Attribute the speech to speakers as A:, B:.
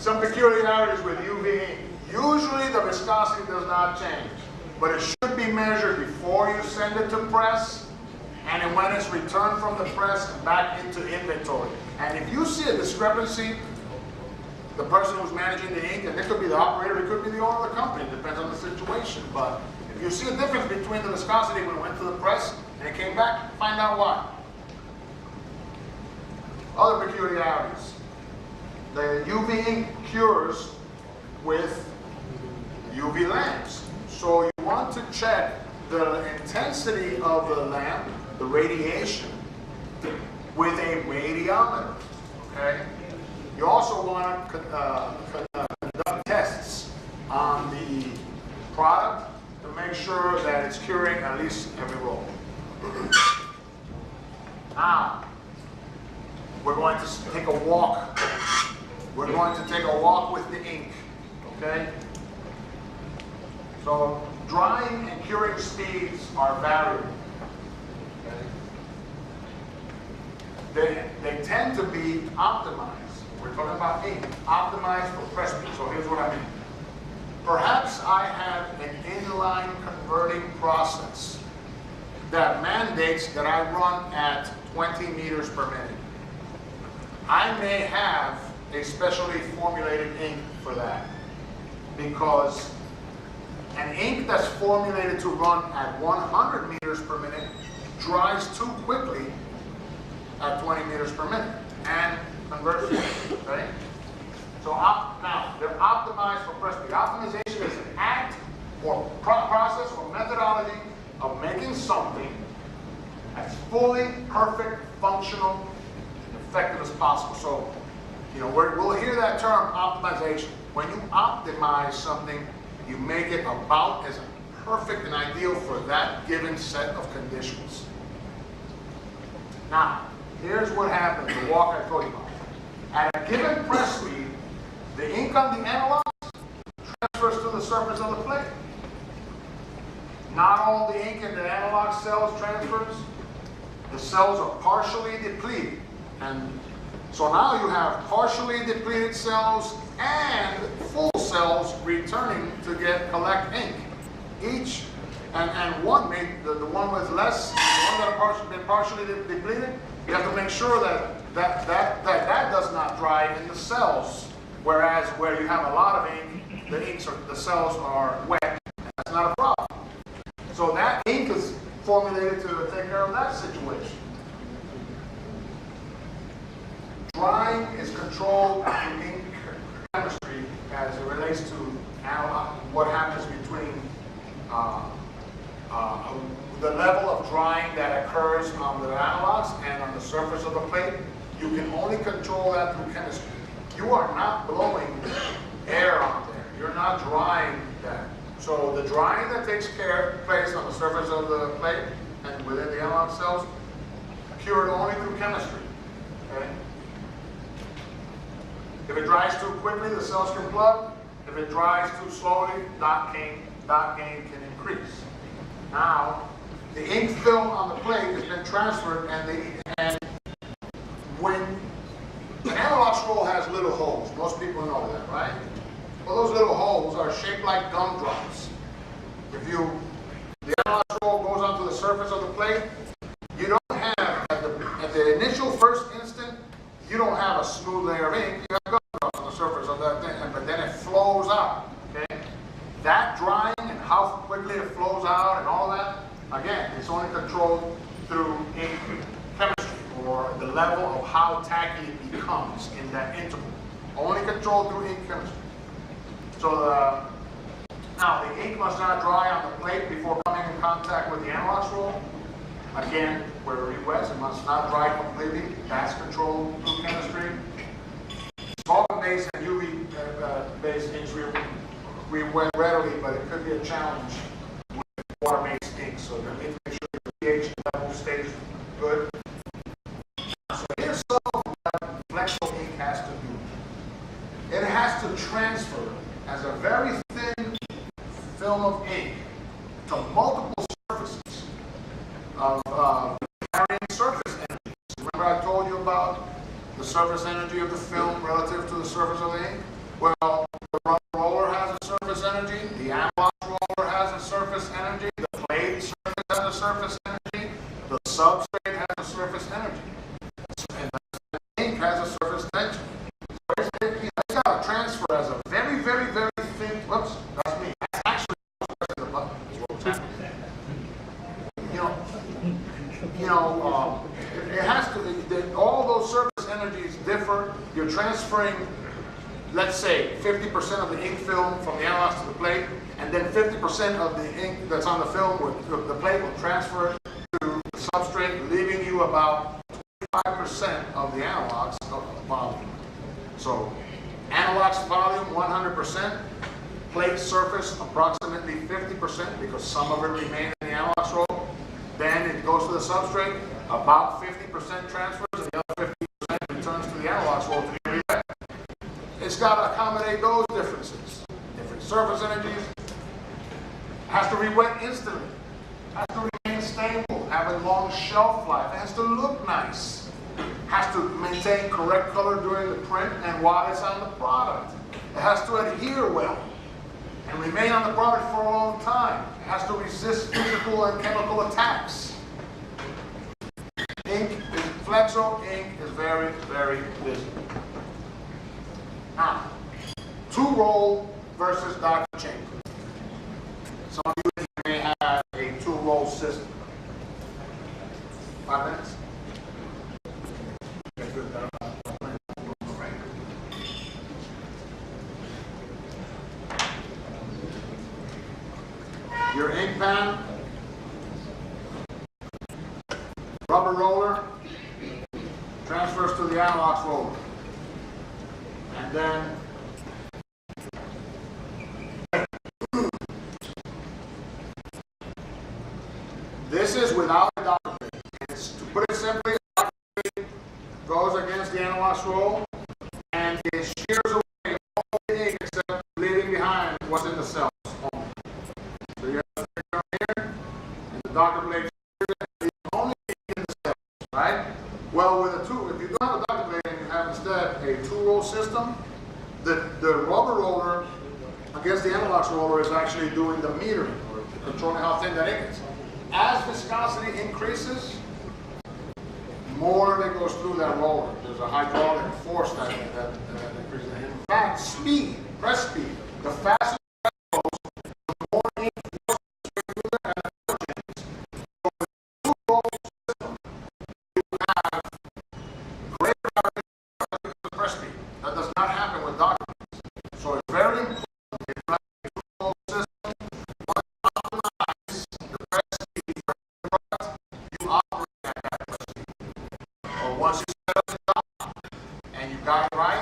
A: Some peculiarities with UV ink. Usually the viscosity does not change, but it should be measured before you send it to press, and then when it's returned from the press and back into inventory. And if you see a discrepancy, the person who's managing the ink, and it could be the operator, it could be the owner of the company, it depends on the situation. But if you see a difference between the viscosity when it went to the press and it came back, find out why. Other peculiarities. The UV ink cures with UV lamps. So you want to check the intensity of the lamp, the radiation, with a radiometer, okay? You also want to conduct tests on the product to make sure that it's curing at least every roll. Now, we're going to take a walk. We're going to take a walk with the ink, okay? So drying and curing speeds are variable. Okay? They tend to be optimized. We're talking about ink, optimized for press speed. So here's what I mean. Perhaps I have an inline converting process that mandates that I run at 20 meters per minute. I may have a specially formulated ink for that, because an ink that's formulated to run at 100 meters per minute dries too quickly at 20 meters per minute and converts it, okay? So now, they're optimized for press speed. Optimization is an act or process or methodology of making something as fully perfect, functional, effective as possible. So, you know, we'll hear that term, optimization. When you optimize something, you make it about as perfect and ideal for that given set of conditions. Now, here's what happens, the walk I told you about. At a given press speed, the ink on the anilox transfers to the surface of the plate. Not all the ink in the anilox cells transfers. The cells are partially depleted. And so now you have partially depleted cells and full cells returning to collect ink. Each, and one made, the one with less, the one that are partially depleted, you have to make sure that does not dry in the cells. Whereas where you have a lot of ink, the cells are wet, and that's not a problem. So that ink is formulated to take care of that situation. Drying is controlled through ink chemistry as it relates to what happens between the level of drying that occurs on the anilox and on the surface of the plate. You can only control that through chemistry. You are not blowing air on there. You're not drying that. So the drying that takes place on the surface of the plate and within the anilox cells, cured only through chemistry. Okay? If it dries too quickly, the cells can plug. If it dries too slowly, dot gain can increase. Now, the ink film on the plate has been transferred, and when an anilox roll has little holes, most people know that, right? Well, those little holes are shaped like gumdrops. If the anilox roll goes onto the surface of the plate, you don't have, at the initial first instant, you don't have a smooth layer of ink. You have gumdrops on the surface of that thing, but then it flows out, okay? That drying and how quickly it flows out and all that, again, it's only controlled through ink chemistry, or the level of how tacky it becomes in that interval. Only controlled through ink chemistry. So now the ink must not dry on the plate before coming in contact with the anilox roll. Again, where it wets, it must not dry completely. That's controlled through chemistry. Solvent-based and UV-based inks we wet readily, but it could be a challenge with water-based ink. So you need to make sure the pH level stays good. So here's some of what flexo ink has to do. It has to transfer as a very thin film of ink to multiple surfaces of varying surface energies. Remember I told you about the surface energy of the film relative to the surface of the ink? Well, the rubber roller has a surface energy, the anilox roller has a surface energy, the plate surface has a surface energy, the substrate has a surface energy, and the ink has a surface tension. So it's got to transfer as a very, very, very thin, whoops, that's me. That's actually the button, is what was happening. It has to, all those surface energies differ. You're transferring, let's say, 50% of the ink film from the anilox to the plate, and then 50% of the ink that's on the film, the plate will transfer to the substrate, leaving you about 25% of the anilox volume. So, anilox volume 100%, plate surface approximately 50% because some of it remains in the anilox roll. Then it goes to the substrate, about 50% transfers, and the other 50% returns to the anilox roll to be read. It's got to accommodate those differences. Different surface energies. Has to re-wet instantly. Has to remain stable, have a long shelf life. It has to look nice. Has to maintain correct color during the print and while it's on the product. It has to adhere well and remain on the product for a long time. It has to resist physical and chemical attacks. Flexo ink is very, very busy. Now, two-roll versus doctor chamber. Some of you may have a two-roll system. 5 minutes? Your ink pen, rubber roller, transfers to the anilox roller. And then this is without a doctor plate. It's, to put it simply, the doctor plate goes against the anilox roll and it shears away all the ink except leaving behind what's in the cells. So you have the finger here, and the doctor plate shears it, and the only ink in the cells, right? Well, with if you don't have a doctor plate and you have instead a two-roll system, the rubber roller against the anilox roller is actually doing the metering, or controlling how thin that ink is. As viscosity increases, more that goes through that roller. There's a hydraulic force that increases. In fact, speed, press speed, the faster the press goes, the more ink forces through there and the changes. So with a two-roll system, you have greater variability in the press speed. That does not happen with documents. So it's very important if you have a two-roll system, you want to optimize the press speed for every product, you operate at that press speed. Or once you set up the job and you got it right,